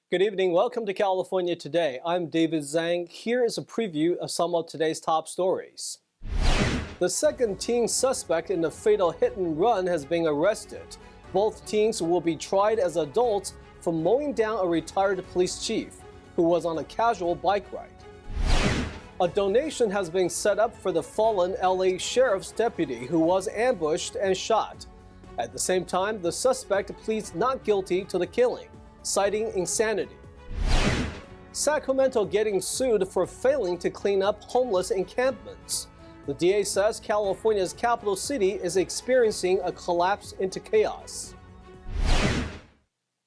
Good evening. Welcome to California Today. I'm David Zhang. Here is a preview of some of today's top stories. The second teen suspect in the fatal hit and run has been arrested. Both teens will be tried as adults for mowing down a retired police chief who was on a casual bike ride. A donation has been set up for the fallen LA sheriff's deputy who was ambushed and shot. At the same time, the suspect pleads not guilty to the killing, citing insanity. Sacramento getting sued for failing to clean up homeless encampments. The DA says California's capital city is experiencing a collapse into chaos.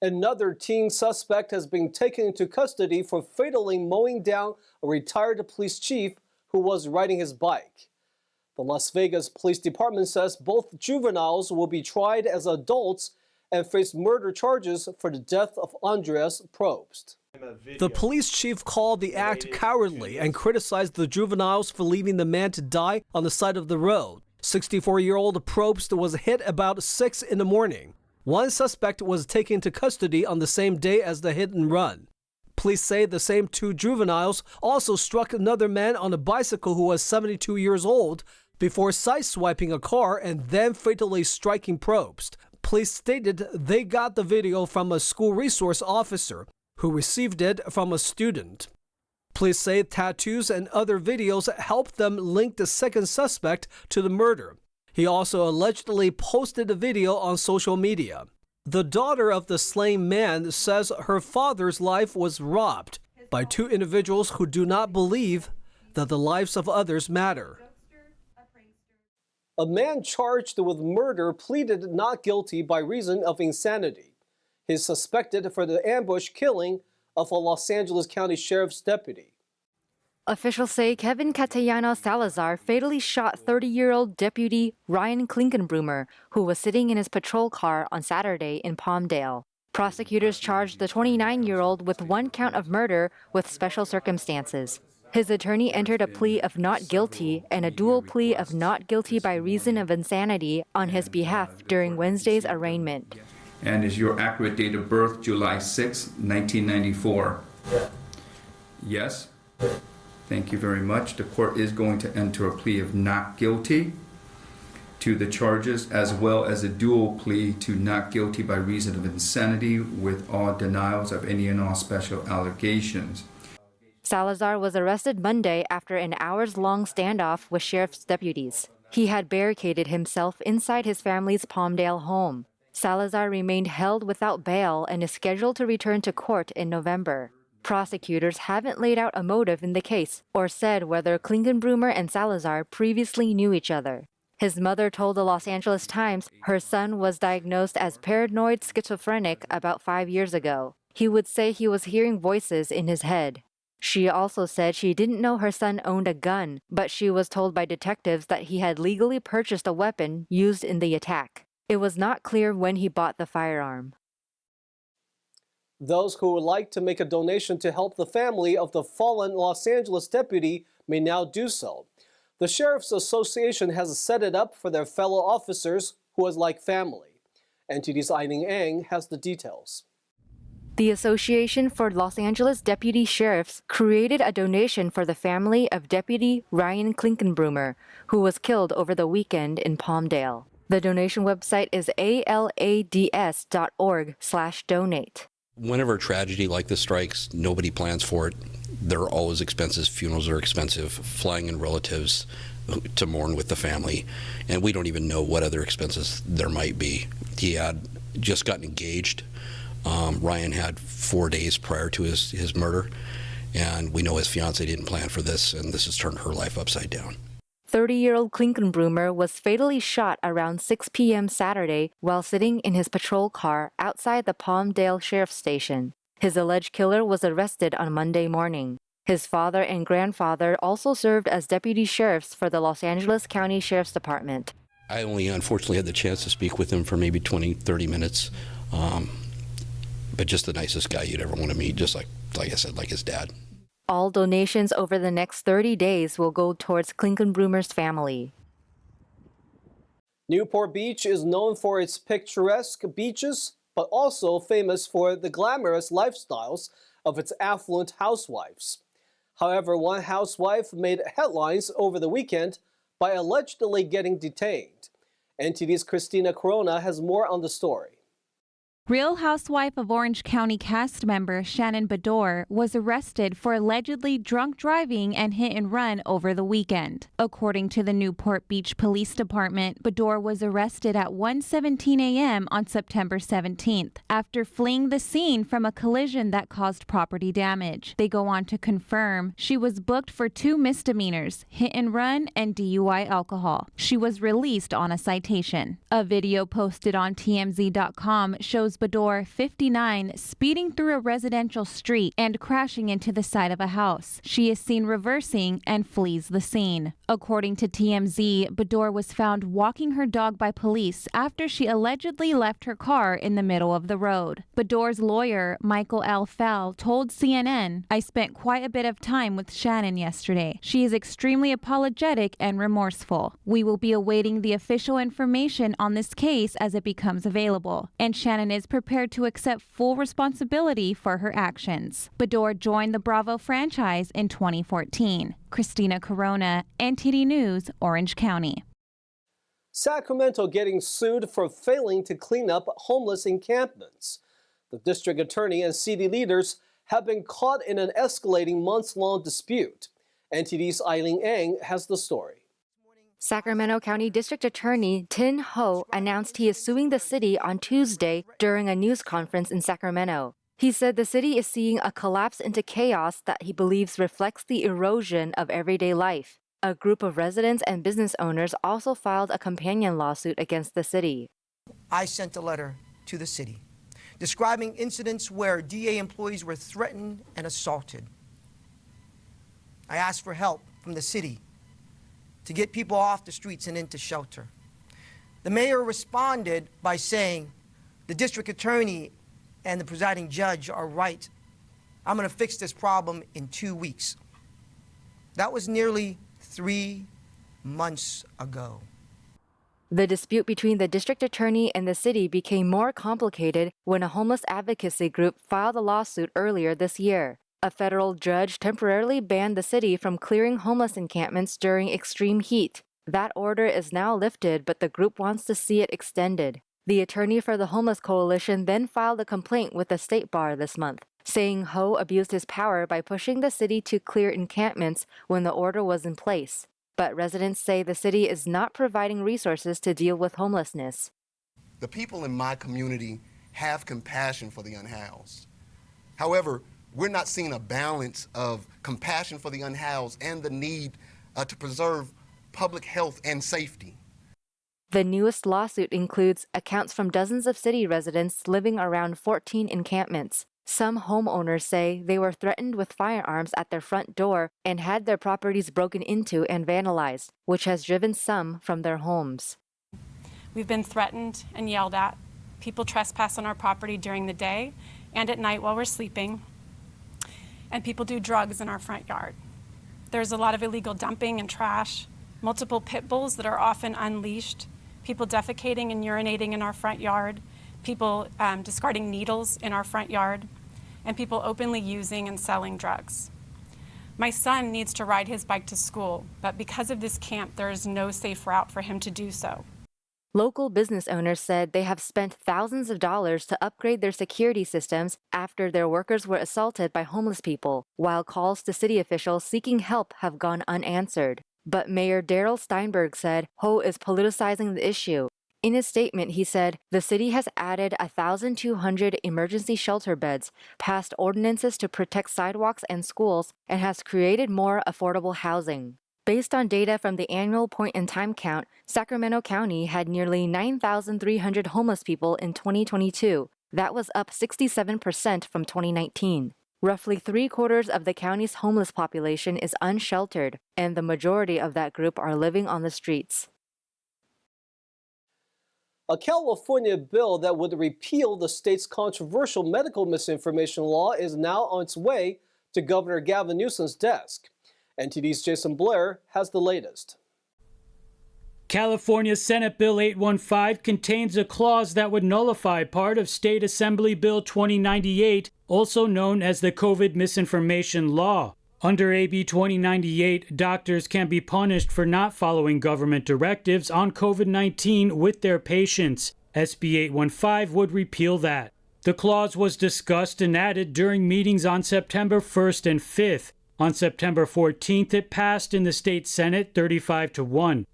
Another teen suspect has been taken into custody for fatally mowing down a retired police chief who was riding his bike. The Las Vegas Police Department says both juveniles will be tried as adults and face murder charges for the death of Andreas Probst. The police chief called the act cowardly and criticized the juveniles for leaving the man to die on the side of the road. 64-year-old Probst was hit about 6 in the morning. One suspect was taken into custody on the same day as the hit and run. Police say the same two juveniles also struck another man on a bicycle who was 72 years old before sideswiping a car and then fatally striking Probst. Police stated they got the video from a school resource officer who received it from a student. Police say tattoos and other videos helped them link the second suspect to the murder. He also allegedly posted the video on social media. The daughter of the slain man says her father's life was robbed by two individuals who do not believe that the lives of others matter. A man charged with murder pleaded not guilty by reason of insanity. He is suspected for the ambush killing of a Los Angeles County Sheriff's deputy. Officials say Kevin Catellano Salazar fatally shot 30-year-old Deputy Ryan Klinkenbrummer, who was sitting in his patrol car on Saturday in Palmdale. Prosecutors charged the 29-year-old with one count of murder with special circumstances. His attorney entered a plea of not guilty and a dual plea of not guilty by reason of insanity on his behalf during Wednesday's arraignment. And is your accurate date of birth July 6, 1994? Yes? Thank you very much. The court is going to enter a plea of not guilty to the charges, as well as a dual plea to not guilty by reason of insanity with all denials of any and all special allegations. Salazar was arrested Monday after an hours-long standoff with sheriff's deputies. He had barricaded himself inside his family's Palmdale home. Salazar remained held without bail and is scheduled to return to court in November. Prosecutors haven't laid out a motive in the case or said whether Klinkenbrummer and Salazar previously knew each other. His mother told the Los Angeles Times her son was diagnosed as paranoid schizophrenic about 5 years ago. He would say he was hearing voices in his head. She also said she didn't know her son owned a gun, but she was told by detectives that he had legally purchased a weapon used in the attack. It was not clear when he bought the firearm. Those who would like to make a donation to help the family of the fallen Los Angeles deputy may now do so. The Sheriff's Association has set it up for their fellow officers who is like family. NTD's Eileen Ang has the details. The Association for Los Angeles Deputy Sheriffs created a donation for the family of Deputy Ryan Klinkenbrummer, who was killed over the weekend in Palmdale. The donation website is alads.org/donate. Whenever a tragedy like this strikes, nobody plans for it. There are always expenses. Funerals are expensive, flying in relatives to mourn with the family, and we don't even know what other expenses there might be. He had just gotten engaged. Ryan had 4 days prior to his murder, and we know his fiancée didn't plan for this, and this has turned her life upside down. 30-year-old Klinkenbrummer was fatally shot around 6 p.m. Saturday while sitting in his patrol car outside the Palmdale Sheriff's Station. His alleged killer was arrested on Monday morning. His father and grandfather also served as deputy sheriffs for the Los Angeles County Sheriff's Department. I only unfortunately had the chance to speak with him for maybe 20, 30 minutes, but just the nicest guy you'd ever want to meet, just like I said, like his dad. All donations over the next 30 days will go towards Klinkenbrummer's family. Newport Beach is known for its picturesque beaches, but also famous for the glamorous lifestyles of its affluent housewives. However, one housewife made headlines over the weekend by allegedly getting detained. NTD's Christina Corona has more on the story. Real Housewife of Orange County cast member Shannon Bedore was arrested for allegedly drunk driving and hit and run over the weekend. According to the Newport Beach Police Department, Bedore was arrested at 1:17 a.m. on September 17th after fleeing the scene from a collision that caused property damage. They go on to confirm she was booked for 2 misdemeanors, hit and run and DUI alcohol. She was released on a citation. A video posted on TMZ.com shows Bedore, 59, speeding through a residential street and crashing into the side of a house. She is seen reversing and flees the scene. According to TMZ, Bedore was found walking her dog by police after she allegedly left her car in the middle of the road. Bedore's lawyer, Michael L. Fell, told CNN, "I spent quite a bit of time with Shannon yesterday. She is extremely apologetic and remorseful. We will be awaiting the official information on this case as it becomes available, and Shannon is prepared to accept full responsibility for her actions." Bedore joined the Bravo franchise in 2014. Christina Corona, NTD News, Orange County. Sacramento getting sued for failing to clean up homeless encampments. The district attorney and city leaders have been caught in an escalating months-long dispute. NTD's Eileen Ang has the story. Sacramento County District Attorney Tin Ho announced he is suing the city on Tuesday during a news conference in Sacramento. He said the city is seeing a collapse into chaos that he believes reflects the erosion of everyday life. A group of residents and business owners also filed a companion lawsuit against the city. I sent a letter to the city describing incidents where DA employees were threatened and assaulted. I asked for help from the city to get people off the streets and into shelter. The mayor responded by saying, "The district attorney and the presiding judge are right. I'm going to fix this problem in 2 weeks." That was nearly 3 months ago. The dispute between the district attorney and the city became more complicated when a homeless advocacy group filed a lawsuit earlier this year. A federal judge temporarily banned the city from clearing homeless encampments during extreme heat. That order is now lifted, but the group wants to see it extended. The attorney for the Homeless Coalition then filed a complaint with the state bar this month, saying Ho abused his power by pushing the city to clear encampments when the order was in place. But residents say the city is not providing resources to deal with homelessness. The people in my community have compassion for the unhoused. However, we're not seeing a balance of compassion for the unhoused and the need to preserve public health and safety. The newest lawsuit includes accounts from dozens of city residents living around 14 encampments. Some homeowners say they were threatened with firearms at their front door and had their properties broken into and vandalized, which has driven some from their homes. We've been threatened and yelled at. People trespass on our property during the day and at night while we're sleeping. And people do drugs in our front yard. There's a lot of illegal dumping and trash, multiple pit bulls that are often unleashed, people defecating and urinating in our front yard, people discarding needles in our front yard, and people openly using and selling drugs. My son needs to ride his bike to school, but because of this camp, there is no safe route for him to do so. Local business owners said they have spent thousands of dollars to upgrade their security systems after their workers were assaulted by homeless people, while calls to city officials seeking help have gone unanswered. But Mayor Daryl Steinberg said Ho is politicizing the issue. In his statement, he said the city has added 1,200 emergency shelter beds, passed ordinances to protect sidewalks and schools, and has created more affordable housing. Based on data from the annual point-in-time count, Sacramento County had nearly 9,300 homeless people in 2022. That was up 67% from 2019. Roughly 3/4 of the county's homeless population is unsheltered, and the majority of that group are living on the streets. A California bill that would repeal the state's controversial medical misinformation law is now on its way to Governor Gavin Newsom's desk. NTD's Jason Blair has the latest. California Senate Bill 815 contains a clause that would nullify part of State Assembly Bill 2098, also known as the COVID misinformation law. Under AB 2098, doctors can be punished for not following government directives on COVID-19 with their patients. SB 815 would repeal that. The clause was discussed and added during meetings on September 1st and 5th. On September 14th, it passed in the state Senate 35-1.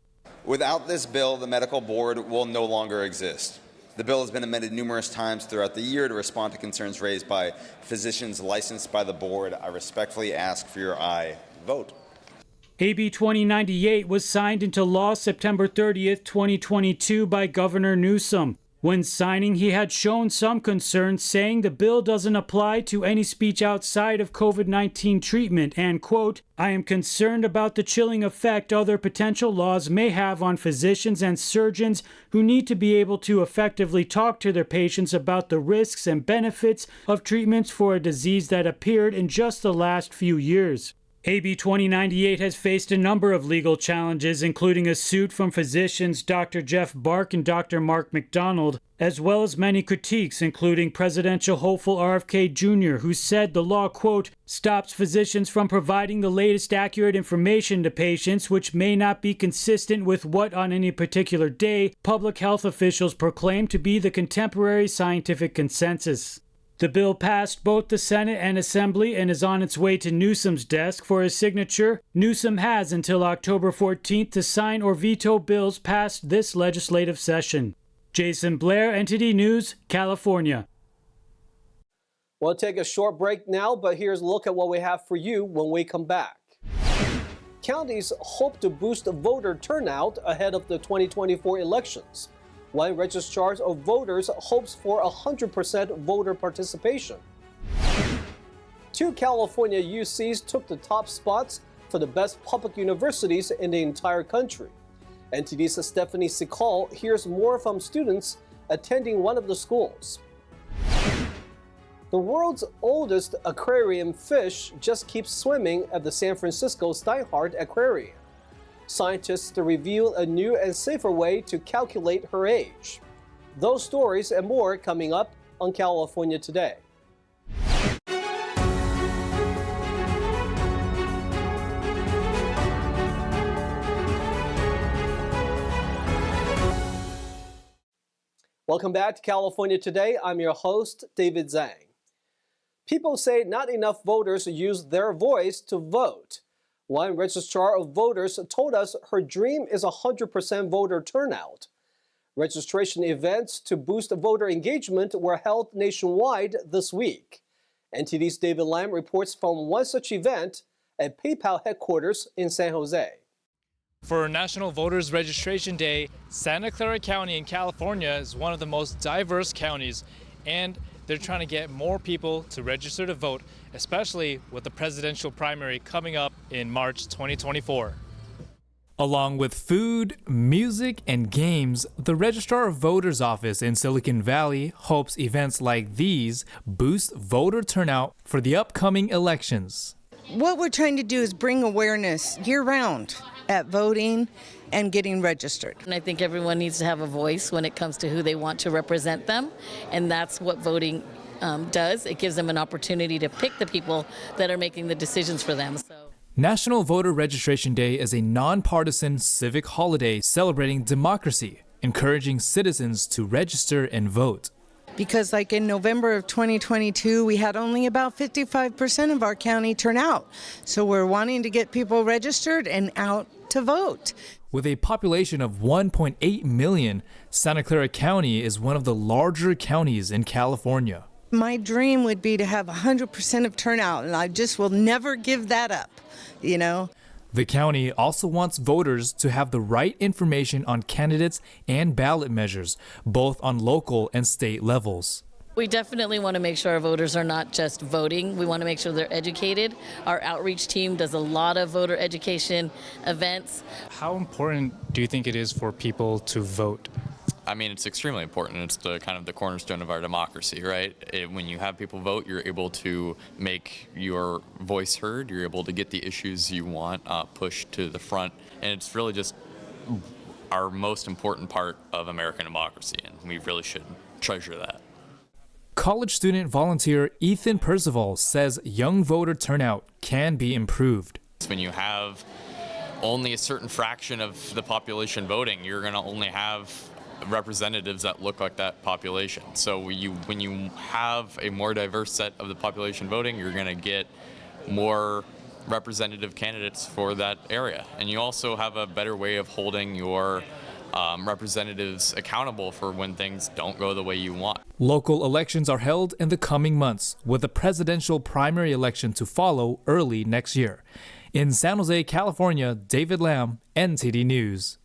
Without this bill, the medical board will no longer exist. The bill has been amended numerous times throughout the year to respond to concerns raised by physicians licensed by the board. I respectfully ask for your aye vote. AB 2098 was signed into law September 30th, 2022 by Governor Newsom. When signing, he had shown some concern, saying the bill doesn't apply to any speech outside of COVID-19 treatment and, quote, I am concerned about the chilling effect other potential laws may have on physicians and surgeons who need to be able to effectively talk to their patients about the risks and benefits of treatments for a disease that appeared in just the last few years. AB 2098 has faced a number of legal challenges, including a suit from physicians Dr. Jeff Bark and Dr. Mark McDonald, as well as many critiques, including presidential hopeful RFK Jr., who said the law, quote, stops physicians from providing the latest accurate information to patients, which may not be consistent with what on any particular day public health officials proclaim to be the contemporary scientific consensus. The bill passed both the Senate and Assembly and is on its way to Newsom's desk for his signature. Newsom has until October 14th to sign or veto bills passed this legislative session. Jason Blair, NTD News, California. We'll take a short break now, but here's a look at what we have for you when we come back. Counties hope to boost voter turnout ahead of the 2024 elections. One registrar of voters hopes for 100% voter participation. 2 California UCs took the top spots for the best public universities in the entire country. NTD's Stephanie Sikal hears more from students attending one of the schools. The world's oldest aquarium fish just keeps swimming at the San Francisco Steinhart Aquarium. Scientists reveal a new and safer way to calculate her age. Those stories and more coming up on California Today. Welcome back to California Today. I'm your host, David Zhang. People say not enough voters use their voice to vote. One registrar of voters told us her dream is 100% voter turnout. Registration events to boost voter engagement were held nationwide this week. NTD's David Lam reports from one such event at PayPal headquarters in San Jose. For National Voters Registration Day, Santa Clara County in California is one of the most diverse counties, and they're trying to get more people to register to vote, especially with the presidential primary coming up in March 2024. Along with food, music, and games, the Registrar of Voters office in Silicon Valley hopes events like these boost voter turnout for the upcoming elections. What we're trying to do is bring awareness year-round at voting and getting registered. And I think everyone needs to have a voice when it comes to who they want to represent them, and that's what voting does. It gives them an opportunity to pick the people that are making the decisions for them. National Voter Registration Day is a nonpartisan civic holiday celebrating democracy, encouraging citizens to register and vote. Because like in November of 2022, we had only about 55% of our county turn out. So we're wanting to get people registered and out to vote. With a population of 1.8 million, Santa Clara County is one of the larger counties in California. My dream would be to have 100% of turnout, and I just will never give that up, you know. The county also wants voters to have the right information on candidates and ballot measures, both on local and state levels. We definitely want to make sure our voters are not just voting. We want to make sure they're educated. Our outreach team does a lot of voter education events. How important do you think it is for people to vote? I mean, it's extremely important. It's the kind of the cornerstone of our democracy, right? When you have people vote, you're able to make your voice heard. You're able to get the issues you want pushed to the front. And it's really just our most important part of American democracy, and we really should treasure that. College student volunteer Ethan Percival says young voter turnout can be improved. When you have only a certain fraction of the population voting, you're going to only have representatives that look like that population. So when you have a more diverse set of the population voting, you're going to get more representative candidates for that area. And you also have a better way of holding your representatives accountable for when things don't go the way you want. Local elections are held in the coming months, with a presidential primary election to follow early next year. In San Jose, California, David Lamb, NTD News.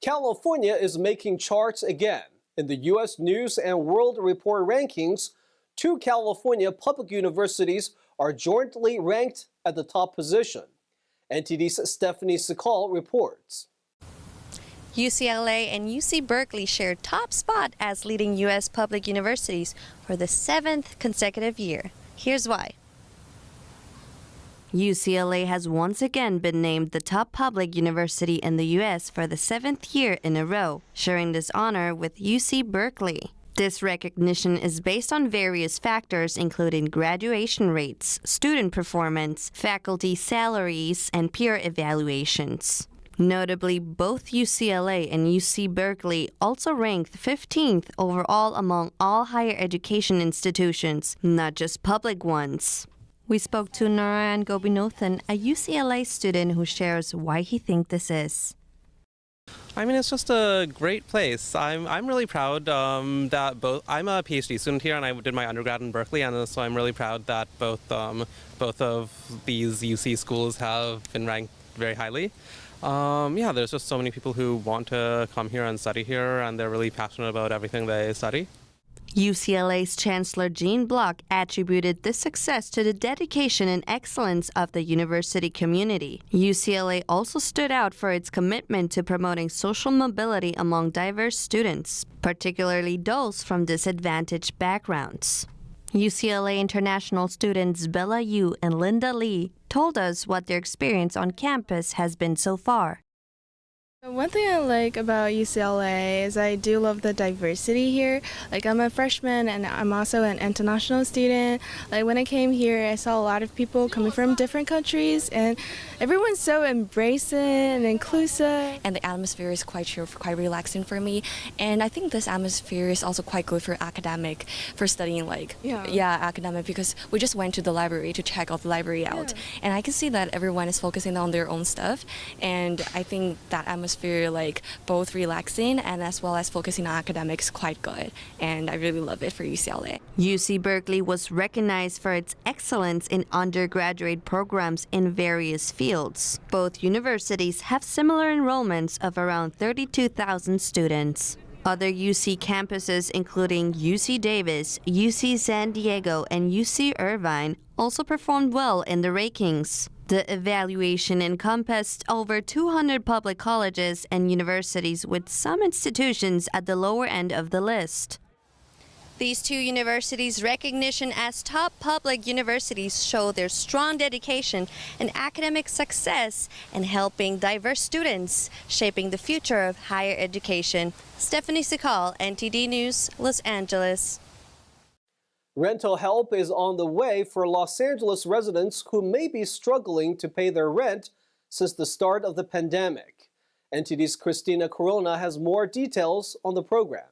California is making charts again. In the U.S. News and World Report rankings, 2 California public universities are jointly ranked at the top position. NTD's Stephanie Secal reports. UCLA and UC Berkeley share top spot as leading U.S. public universities for the 7th consecutive year. Here's why. UCLA has once again been named the top public university in the U.S. for the 7th year in a row, sharing this honor with UC Berkeley. This recognition is based on various factors including graduation rates, student performance, faculty salaries, and peer evaluations. Notably, both UCLA and UC Berkeley also ranked 15th overall among all higher education institutions, not just public ones. We spoke to Narayan Gobinathan, a UCLA student who shares why he thinks this is. I mean, it's just a great place. I'm really proud that I'm a PhD student here, and I did my undergrad in Berkeley, and so I'm really proud that both of these UC schools have been ranked very highly. Yeah, there's just so many people who want to come here and study here, and they're really passionate about everything they study. UCLA's Chancellor Gene Block attributed this success to the dedication and excellence of the university community. UCLA also stood out for its commitment to promoting social mobility among diverse students, particularly those from disadvantaged backgrounds. UCLA international students Bella Yu and Linda Lee told us what their experience on campus has been so far. One thing I like about UCLA is I do love the diversity here. Like, I'm a freshman and I'm also an international student. Like, when I came here, I saw a lot of people coming from different countries, and everyone's so embracing and inclusive. And the atmosphere is quite chill, quite relaxing for me. And I think this atmosphere is also quite good for studying academic, because we just went to the library to check out the library out. And I can see that everyone is focusing on their own stuff. And I think that atmosphere, like, both relaxing and as well as focusing on academics, quite good, and I really love it for UCLA. UC Berkeley was recognized for its excellence in undergraduate programs in various fields. Both universities have similar enrollments of around 32,000 students. Other UC campuses, including UC Davis, UC San Diego, and UC Irvine, also performed well in the rankings. The evaluation encompassed over 200 public colleges and universities, with some institutions at the lower end of the list. These 2 universities' recognition as top public universities show their strong dedication and academic success in helping diverse students, shaping the future of higher education. Stephanie Secal, NTD News, Los Angeles. Rental help is on the way for Los Angeles residents who may be struggling to pay their rent since the start of the pandemic. NTD's Christina Corona has more details on the program.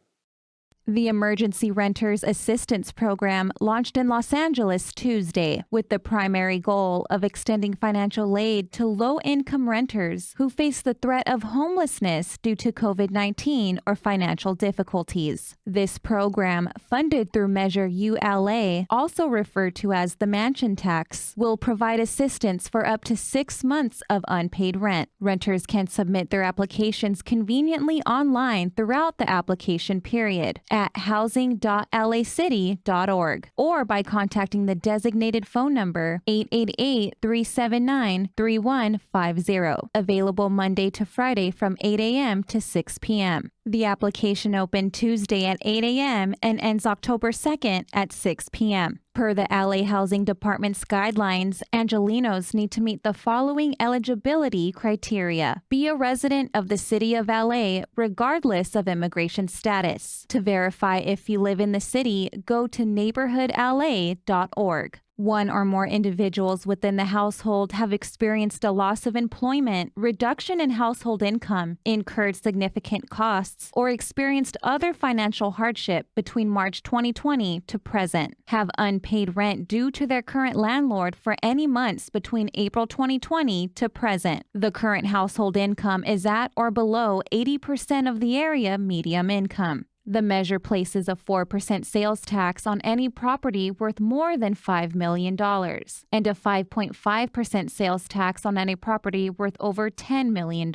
The Emergency Renters Assistance Program launched in Los Angeles Tuesday with the primary goal of extending financial aid to low-income renters who face the threat of homelessness due to COVID-19 or financial difficulties. This program, funded through Measure ULA, also referred to as the Mansion Tax, will provide assistance for up to 6 months of unpaid rent. Renters can submit their applications conveniently online throughout the application period at housing.lacity.org or by contacting the designated phone number 888-379-3150, available Monday to Friday from 8 a.m. to 6 p.m. The application opened Tuesday at 8 a.m. and ends October 2nd at 6 p.m. Per the LA Housing Department's guidelines, Angelenos need to meet the following eligibility criteria. Be a resident of the city of LA, regardless of immigration status. To verify if you live in the city, go to neighborhoodla.org. One or more individuals within the household have experienced a loss of employment, reduction in household income, incurred significant costs, or experienced other financial hardship between March 2020 to present. Have unpaid rent due to their current landlord for any months between April 2020 to present. The current household income is at or below 80% of the area median income. The measure places a 4% sales tax on any property worth more than $5 million and a 5.5% sales tax on any property worth over $10 million.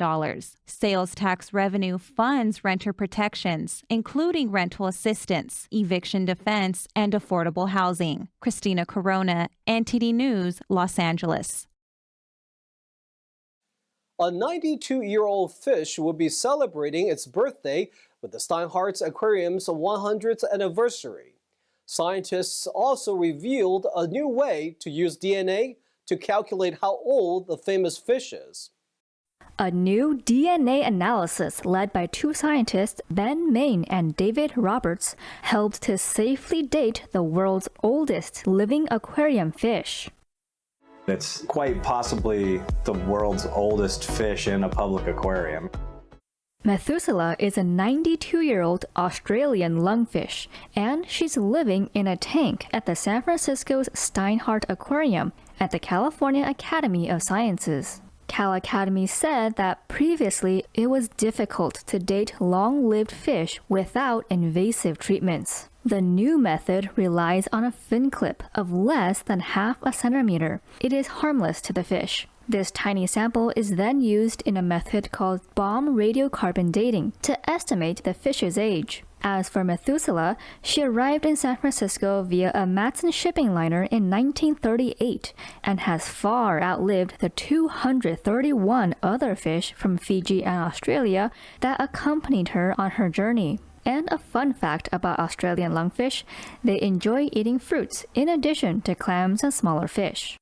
Sales tax revenue funds renter protections, including rental assistance, eviction defense, and affordable housing. Christina Corona, NTD News, Los Angeles. A 92-year-old fish will be celebrating its birthday with the Steinhart's Aquarium's 100th anniversary. Scientists also revealed a new way to use DNA to calculate how old the famous fish is. A new DNA analysis led by two scientists, Ben Main and David Roberts, helped to safely date the world's oldest living aquarium fish. It's quite possibly the world's oldest fish in a public aquarium. Methuselah is a 92-year-old Australian lungfish, and she's living in a tank at the San Francisco's Steinhart Aquarium at the California Academy of Sciences. Cal Academy said that previously it was difficult to date long-lived fish without invasive treatments. The new method relies on a fin clip of less than half a centimeter. It is harmless to the fish. This tiny sample is then used in a method called bomb radiocarbon dating to estimate the fish's age. As for Methuselah, she arrived in San Francisco via a Matson shipping liner in 1938 and has far outlived the 231 other fish from Fiji and Australia that accompanied her on her journey. And a fun fact about Australian lungfish, they enjoy eating fruits in addition to clams and smaller fish.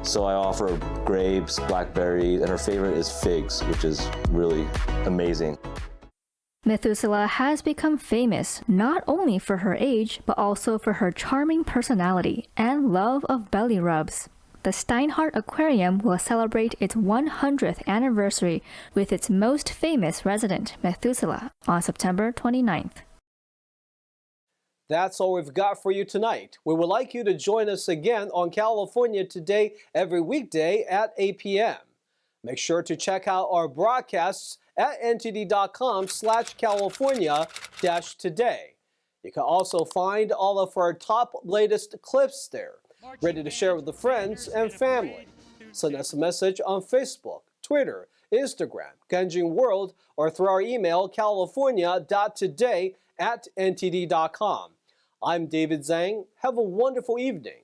So I offer grapes, blackberries, and her favorite is figs, which is really amazing. Methuselah has become famous not only for her age, but also for her charming personality and love of belly rubs. The Steinhart Aquarium will celebrate its 100th anniversary with its most famous resident, Methuselah, on September 29th. That's all we've got for you tonight. We would like you to join us again on California Today every weekday at 8 p.m. Make sure to check out our broadcasts at ntd.com/California-today. You can also find all of our top latest clips there, ready to share with the friends and family. Send us a message on Facebook, Twitter, Instagram, Ganjin World, or through our email california.today@ntd.com. I'm David Zhang. Have a wonderful evening.